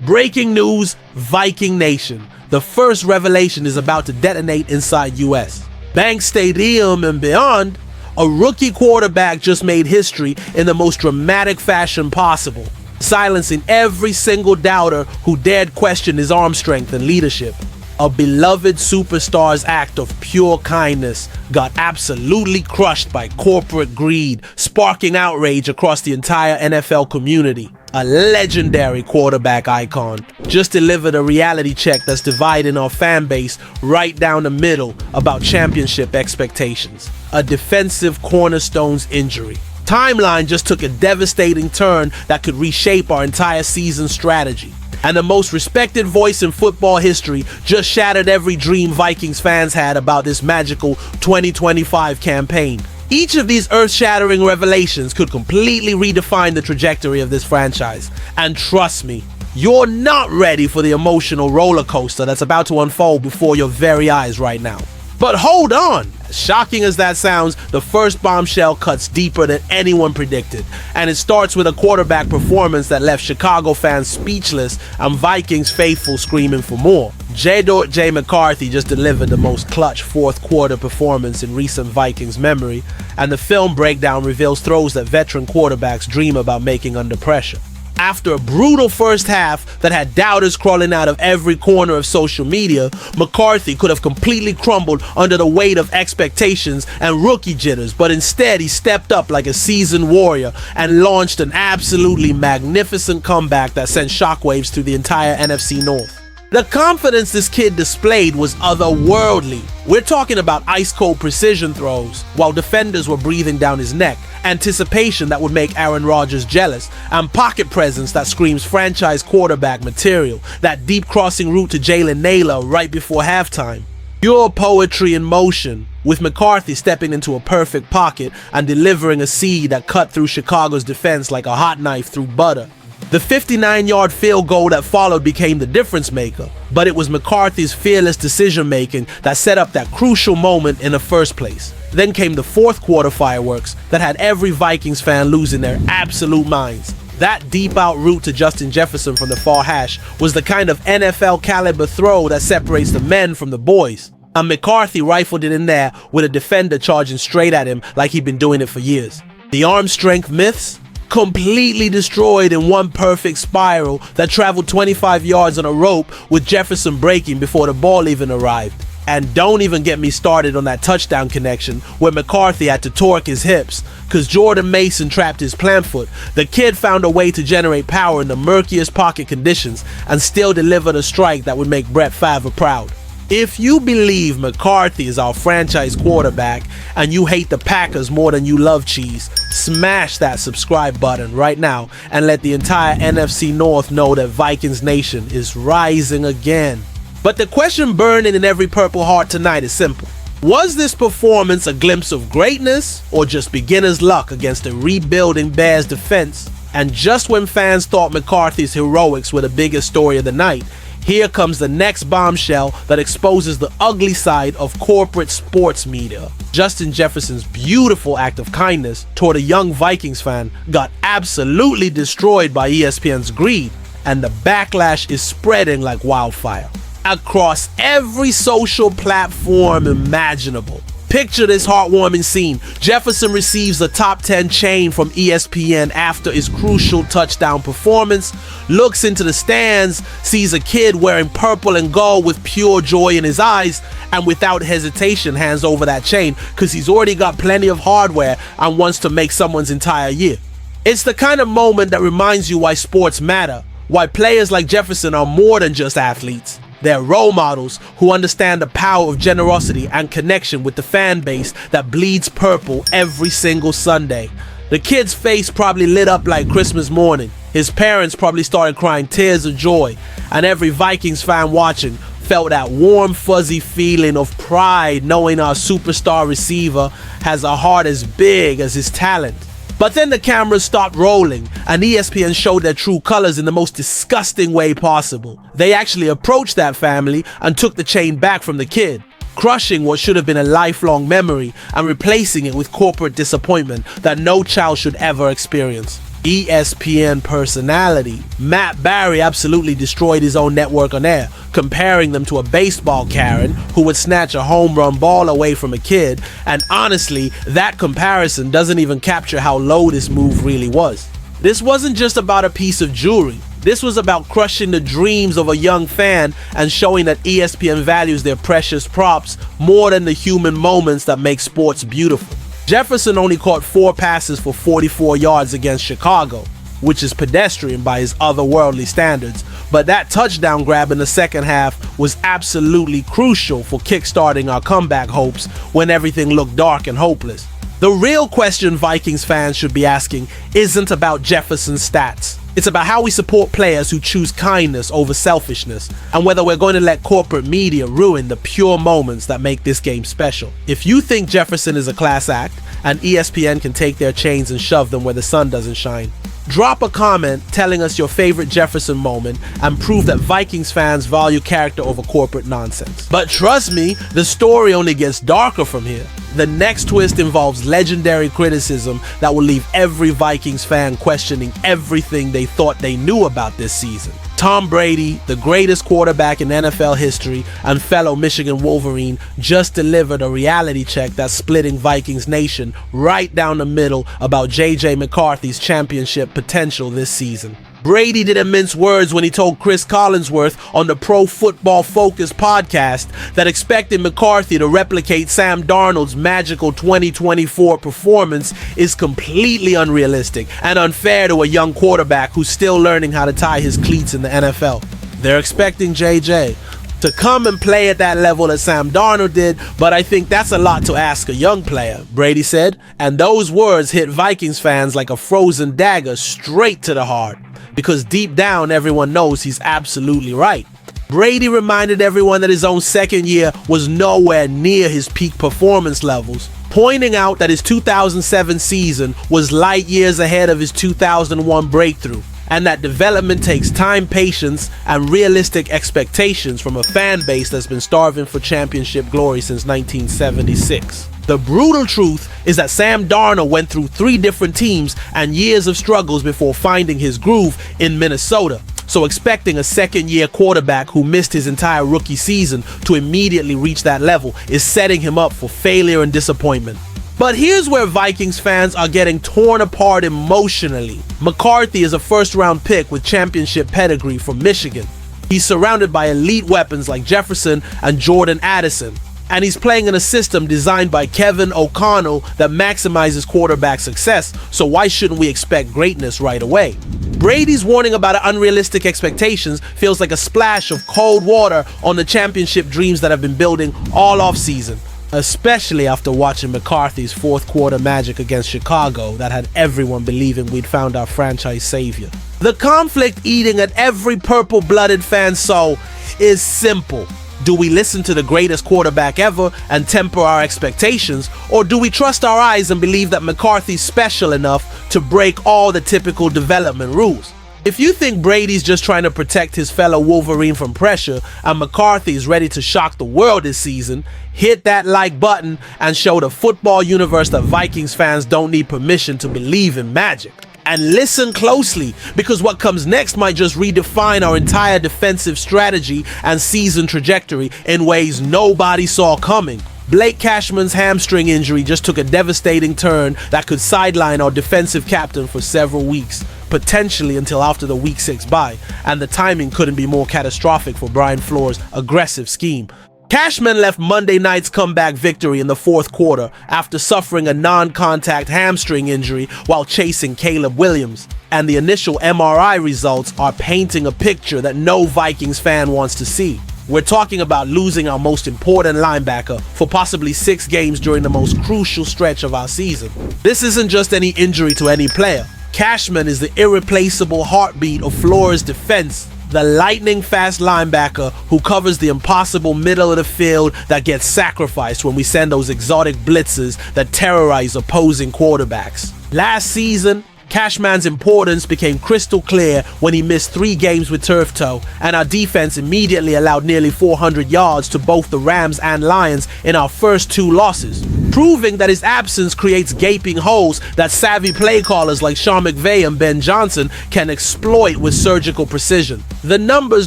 Breaking news, Viking Nation. The first revelation is about to detonate inside US. Bank Stadium and beyond, a rookie quarterback just made history in the most dramatic fashion possible, silencing every single doubter who dared question his arm strength and leadership. A beloved superstar's act of pure kindness got absolutely crushed by corporate greed, sparking outrage across the entire NFL community. A legendary quarterback icon just delivered a reality check that's dividing our fan base right down the middle about championship expectations. A defensive cornerstone's injury. Timeline just took a devastating turn that could reshape our entire season strategy. And the most respected voice in football history just shattered every dream Vikings fans had about this magical 2025 campaign. Each of these earth-shattering revelations could completely redefine the trajectory of this franchise. And trust me, you're not ready for the emotional roller coaster that's about to unfold before your very eyes right now. But hold on! As shocking as that sounds, the first bombshell cuts deeper than anyone predicted. And it starts with a quarterback performance that left Chicago fans speechless and Vikings faithful screaming for more. J. McCarthy just delivered the most clutch fourth quarter performance in recent Vikings memory, and the film breakdown reveals throws that veteran quarterbacks dream about making under pressure. After a brutal first half that had doubters crawling out of every corner of social media, McCarthy could have completely crumbled under the weight of expectations and rookie jitters, but instead he stepped up like a seasoned warrior and launched an absolutely magnificent comeback that sent shockwaves through the entire NFC North. The confidence this kid displayed was otherworldly. We're talking about ice-cold precision throws while defenders were breathing down his neck, anticipation that would make Aaron Rodgers jealous, and pocket presence that screams franchise quarterback material, that deep crossing route to Jalen Naylor right before halftime. Pure poetry in motion, with McCarthy stepping into a perfect pocket and delivering a seed that cut through Chicago's defense like a hot knife through butter. The 59-yard field goal that followed became the difference maker, but it was McCarthy's fearless decision-making that set up that crucial moment in the first place. Then came the fourth quarter fireworks that had every Vikings fan losing their absolute minds. That deep out route to Justin Jefferson from the far hash was the kind of NFL caliber throw that separates the men from the boys. And McCarthy rifled it in there with a defender charging straight at him like he'd been doing it for years. The arm strength myths? Completely destroyed in one perfect spiral that traveled 25 yards on a rope with Jefferson breaking before the ball even arrived. And don't even get me started on that touchdown connection where McCarthy had to torque his hips because Jordan Mason trapped his plant foot. The kid found a way to generate power in the murkiest pocket conditions and still delivered a strike that would make Brett Favre proud. If you believe McCarthy is our franchise quarterback and you hate the Packers more than you love cheese, smash that subscribe button right now and let the entire NFC North know that Vikings Nation is rising again. But the question burning in every Purple Heart tonight is simple. Was this performance a glimpse of greatness or just beginner's luck against a rebuilding Bears defense? And just when fans thought McCarthy's heroics were the biggest story of the night, here comes the next bombshell that exposes the ugly side of corporate sports media. Justin Jefferson's beautiful act of kindness toward a young Vikings fan got absolutely destroyed by ESPN's greed, and the backlash is spreading like wildfire across every social platform imaginable. Picture this heartwarming scene. Jefferson receives a top 10 chain from ESPN after his crucial touchdown performance, looks into the stands, sees a kid wearing purple and gold with pure joy in his eyes, and without hesitation hands over that chain because he's already got plenty of hardware and wants to make someone's entire year. It's the kind of moment that reminds you why sports matter, why players like Jefferson are more than just athletes. They're role models who understand the power of generosity and connection with the fan base that bleeds purple every single Sunday. The kid's face probably lit up like Christmas morning. His parents probably started crying tears of joy. And every Vikings fan watching felt that warm, fuzzy feeling of pride knowing our superstar receiver has a heart as big as his talent. But then the cameras stopped rolling and ESPN showed their true colors in the most disgusting way possible. They actually approached that family and took the chain back from the kid, crushing what should have been a lifelong memory and replacing it with corporate disappointment that no child should ever experience. ESPN personality, Matt Barry absolutely destroyed his own network on air, comparing them to a baseball Karen who would snatch a home run ball away from a kid, and honestly, that comparison doesn't even capture how low this move really was. This wasn't just about a piece of jewelry. This was about crushing the dreams of a young fan and showing that ESPN values their precious props more than the human moments that make sports beautiful. Jefferson only caught 4 passes for 44 yards against Chicago, which is pedestrian by his otherworldly standards, but that touchdown grab in the second half was absolutely crucial for kickstarting our comeback hopes when everything looked dark and hopeless. The real question Vikings fans should be asking isn't about Jefferson's stats. It's about how we support players who choose kindness over selfishness, and whether we're going to let corporate media ruin the pure moments that make this game special. If you think Jefferson is a class act, and ESPN can take their chains and shove them where the sun doesn't shine, drop a comment telling us your favorite Jefferson moment and prove that Vikings fans value character over corporate nonsense. But trust me, the story only gets darker from here. The next twist involves legendary criticism that will leave every Vikings fan questioning everything they thought they knew about this season. Tom Brady, the greatest quarterback in NFL history and fellow Michigan Wolverine, just delivered a reality check that's splitting Vikings Nation right down the middle about JJ McCarthy's championship potential this season. Brady didn't mince words when he told Chris Collinsworth on the Pro Football Focus podcast that expecting McCarthy to replicate Sam Darnold's magical 2024 performance is completely unrealistic and unfair to a young quarterback who's still learning how to tie his cleats in the NFL. They're expecting JJ to come and play at that level that Sam Darnold did, but I think that's a lot to ask a young player, Brady said, and those words hit Vikings fans like a frozen dagger straight to the heart. Because deep down, everyone knows he's absolutely right. Brady reminded everyone that his own second year was nowhere near his peak performance levels, pointing out that his 2007 season was light years ahead of his 2001 breakthrough, and that development takes time, patience, and realistic expectations from a fan base that's been starving for championship glory since 1976. The brutal truth is that Sam Darnold went through 3 different teams and years of struggles before finding his groove in Minnesota. So expecting a second-year quarterback who missed his entire rookie season to immediately reach that level is setting him up for failure and disappointment. But here's where Vikings fans are getting torn apart emotionally. McCarthy is a first-round pick with championship pedigree from Michigan. He's surrounded by elite weapons like Jefferson and Jordan Addison. And he's playing in a system designed by Kevin O'Connell that maximizes quarterback success, so why shouldn't we expect greatness right away? Brady's warning about unrealistic expectations feels like a splash of cold water on the championship dreams that have been building all offseason, especially after watching McCarthy's fourth quarter magic against Chicago that had everyone believing we'd found our franchise savior. The conflict eating at every purple-blooded fan's soul is simple. Do we listen to the greatest quarterback ever and temper our expectations, or do we trust our eyes and believe that McCarthy's special enough to break all the typical development rules? If you think Brady's just trying to protect his fellow Wolverine from pressure and McCarthy is ready to shock the world this season, hit that like button and show the football universe that Vikings fans don't need permission to believe in magic. And listen closely, because what comes next might just redefine our entire defensive strategy and season trajectory in ways nobody saw coming. Blake Cashman's hamstring injury just took a devastating turn that could sideline our defensive captain for several weeks, potentially until after the Week 6 bye, and the timing couldn't be more catastrophic for Brian Flores' aggressive scheme. Cashman left Monday night's comeback victory in the fourth quarter after suffering a non-contact hamstring injury while chasing Caleb Williams, and the initial MRI results are painting a picture that no Vikings fan wants to see. We're talking about losing our most important linebacker for possibly 6 games during the most crucial stretch of our season. This isn't just any injury to any player. Cashman is the irreplaceable heartbeat of Flores' defense, the lightning-fast linebacker who covers the impossible middle of the field that gets sacrificed when we send those exotic blitzes that terrorize opposing quarterbacks. Last season, Cashman's importance became crystal clear when he missed 3 games with turf toe, and our defense immediately allowed nearly 400 yards to both the Rams and Lions in our first 2 losses. proving that his absence creates gaping holes that savvy play callers like Sean McVay and Ben Johnson can exploit with surgical precision. The numbers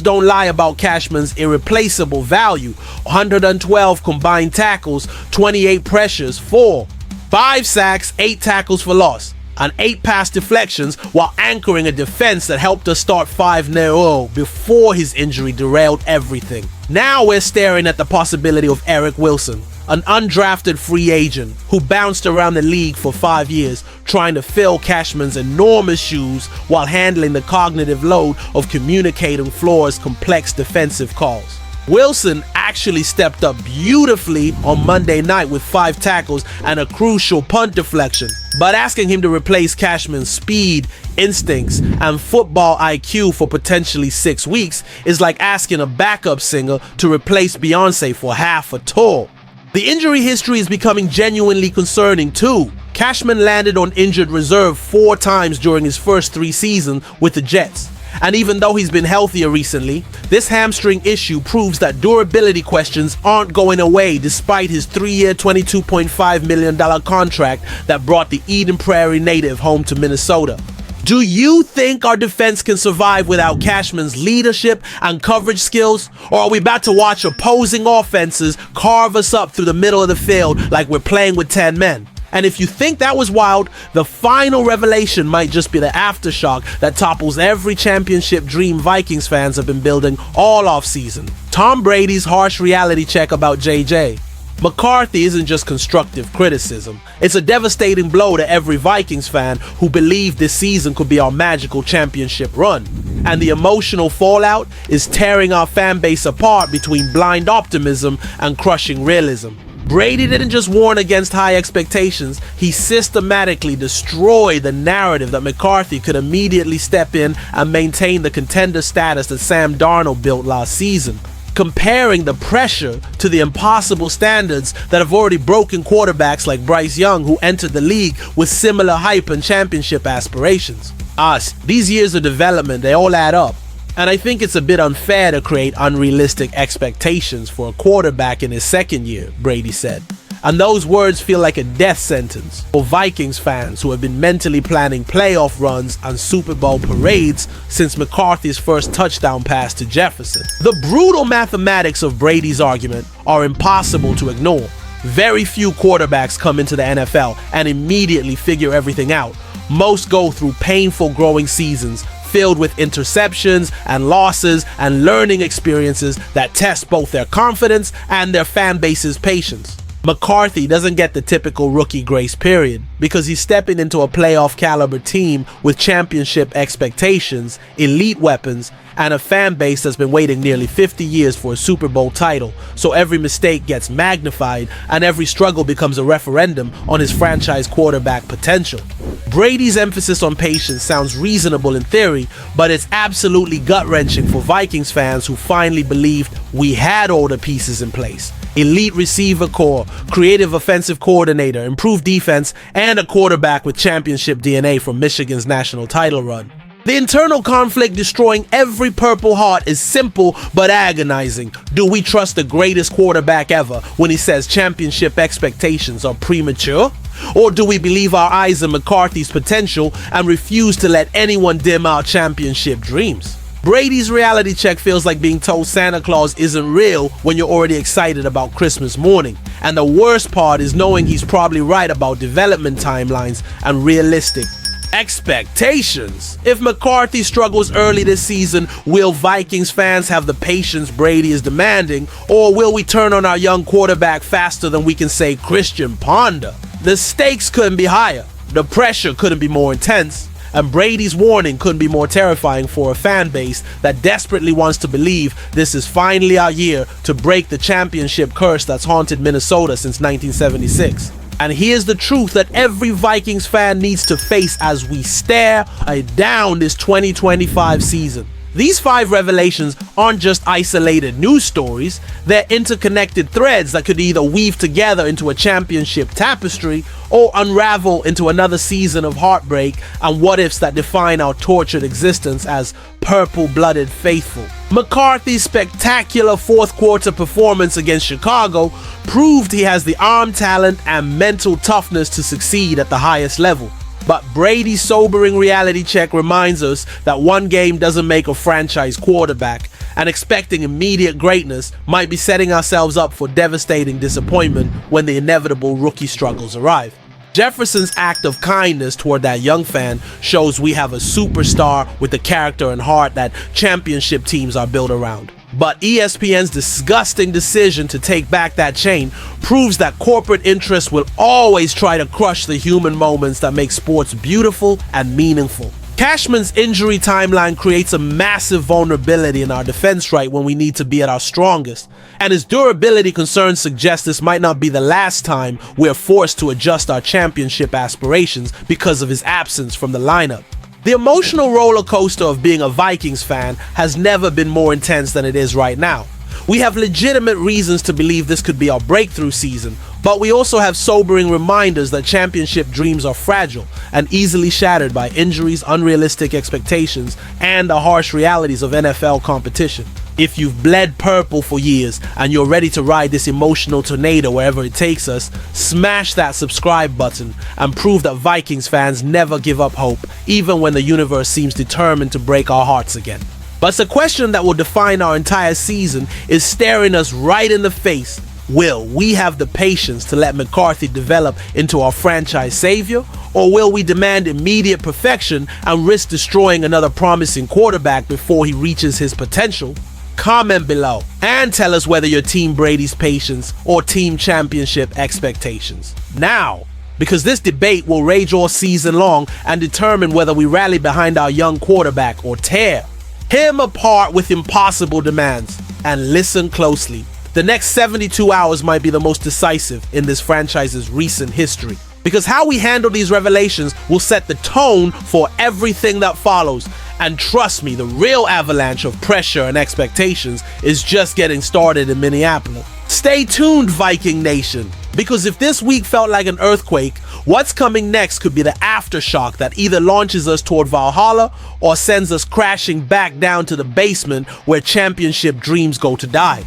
don't lie about Cashman's irreplaceable value: 112 combined tackles, 28 pressures, 5 sacks, 8 tackles for loss, and 8 pass deflections while anchoring a defense that helped us start 5-0 before his injury derailed everything. Now we're staring at the possibility of Eric Wilson, an undrafted free agent who bounced around the league for 5 years trying to fill Cashman's enormous shoes while handling the cognitive load of communicating Floor's complex defensive calls. Wilson actually stepped up beautifully on Monday night with 5 tackles and a crucial punt deflection, but asking him to replace Cashman's speed, instincts, and football IQ for potentially 6 weeks is like asking a backup singer to replace Beyonce for half a tour. The injury history is becoming genuinely concerning too. Cashman landed on injured reserve 4 times during his first 3 seasons with the Jets. And even though he's been healthier recently, this hamstring issue proves that durability questions aren't going away despite his 3-year, $22.5 million contract that brought the Eden Prairie native home to Minnesota. Do you think our defense can survive without Cashman's leadership and coverage skills? Or are we about to watch opposing offenses carve us up through the middle of the field like we're playing with 10 men? And if you think that was wild, the final revelation might just be the aftershock that topples every championship dream Vikings fans have been building all offseason. Tom Brady's harsh reality check about JJ. McCarthy isn't just constructive criticism. It's a devastating blow to every Vikings fan who believed this season could be our magical championship run. And the emotional fallout is tearing our fan base apart between blind optimism and crushing realism. Brady didn't just warn against high expectations, he systematically destroyed the narrative that McCarthy could immediately step in and maintain the contender status that Sam Darnold built last season, comparing the pressure to the impossible standards that have already broken quarterbacks like Bryce Young, who entered the league with similar hype and championship aspirations. These years of development, they all add up. And I think it's a bit unfair to create unrealistic expectations for a quarterback in his second year, Brady said. And those words feel like a death sentence for Vikings fans who have been mentally planning playoff runs and Super Bowl parades since McCarthy's first touchdown pass to Jefferson. The brutal mathematics of Brady's argument are impossible to ignore. Very few quarterbacks come into the NFL and immediately figure everything out. Most go through painful growing seasons filled with interceptions and losses and learning experiences that test both their confidence and their fan base's patience. McCarthy doesn't get the typical rookie grace period because he's stepping into a playoff caliber team with championship expectations, elite weapons, and a fan base that's been waiting nearly 50 years for a Super Bowl title, so every mistake gets magnified and every struggle becomes a referendum on his franchise quarterback potential. Brady's emphasis on patience sounds reasonable in theory, but it's absolutely gut-wrenching for Vikings fans who finally believed we had all the pieces in place. Elite receiver core, creative offensive coordinator, improved defense, and a quarterback with championship DNA from Michigan's national title run. The internal conflict destroying every Purple Heart is simple but agonizing. Do we trust the greatest quarterback ever when he says championship expectations are premature? Or do we believe our eyes in McCarthy's potential and refuse to let anyone dim our championship dreams? Brady's reality check feels like being told Santa Claus isn't real when you're already excited about Christmas morning. And the worst part is knowing he's probably right about development timelines and realistic expectations. If McCarthy struggles early this season, will Vikings fans have the patience Brady is demanding, or will we turn on our young quarterback faster than we can say Christian Ponder? The stakes couldn't be higher, the pressure couldn't be more intense, and Brady's warning couldn't be more terrifying for a fan base that desperately wants to believe this is finally our year to break the championship curse that's haunted Minnesota since 1976. And here's the truth that every Vikings fan needs to face as we stare down this 2025 season. These 5 revelations aren't just isolated news stories, they're interconnected threads that could either weave together into a championship tapestry or unravel into another season of heartbreak and what-ifs that define our tortured existence as purple-blooded faithful. McCarthy's spectacular fourth-quarter performance against Chicago proved he has the arm talent and mental toughness to succeed at the highest level. But Brady's sobering reality check reminds us that one game doesn't make a franchise quarterback, and expecting immediate greatness might be setting ourselves up for devastating disappointment when the inevitable rookie struggles arrive. Jefferson's act of kindness toward that young fan shows we have a superstar with the character and heart that championship teams are built around. But ESPN's disgusting decision to take back that chain proves that corporate interests will always try to crush the human moments that make sports beautiful and meaningful. Cashman's injury timeline creates a massive vulnerability in our defense right when we need to be at our strongest, and his durability concerns suggest this might not be the last time we're forced to adjust our championship aspirations because of his absence from the lineup. The emotional roller coaster of being a Vikings fan has never been more intense than it is right now. We have legitimate reasons to believe this could be our breakthrough season, but we also have sobering reminders that championship dreams are fragile and easily shattered by injuries, unrealistic expectations, and the harsh realities of NFL competition. If you've bled purple for years and you're ready to ride this emotional tornado wherever it takes us, smash that subscribe button and prove that Vikings fans never give up hope, even when the universe seems determined to break our hearts again. But the question that will define our entire season is staring us right in the face. Will we have the patience to let McCarthy develop into our franchise savior, or will we demand immediate perfection and risk destroying another promising quarterback before he reaches his potential? Comment below and tell us whether you're Team Brady's patience or Team Championship expectations. Now, because this debate will rage all season long and determine whether we rally behind our young quarterback or tear him apart with impossible demands. And listen closely. The next 72 hours might be the most decisive in this franchise's recent history, because how we handle these revelations will set the tone for everything that follows. And trust me, the real avalanche of pressure and expectations is just getting started in Minneapolis. Stay tuned, Viking Nation, because if this week felt like an earthquake, what's coming next could be the aftershock that either launches us toward Valhalla or sends us crashing back down to the basement where championship dreams go to die.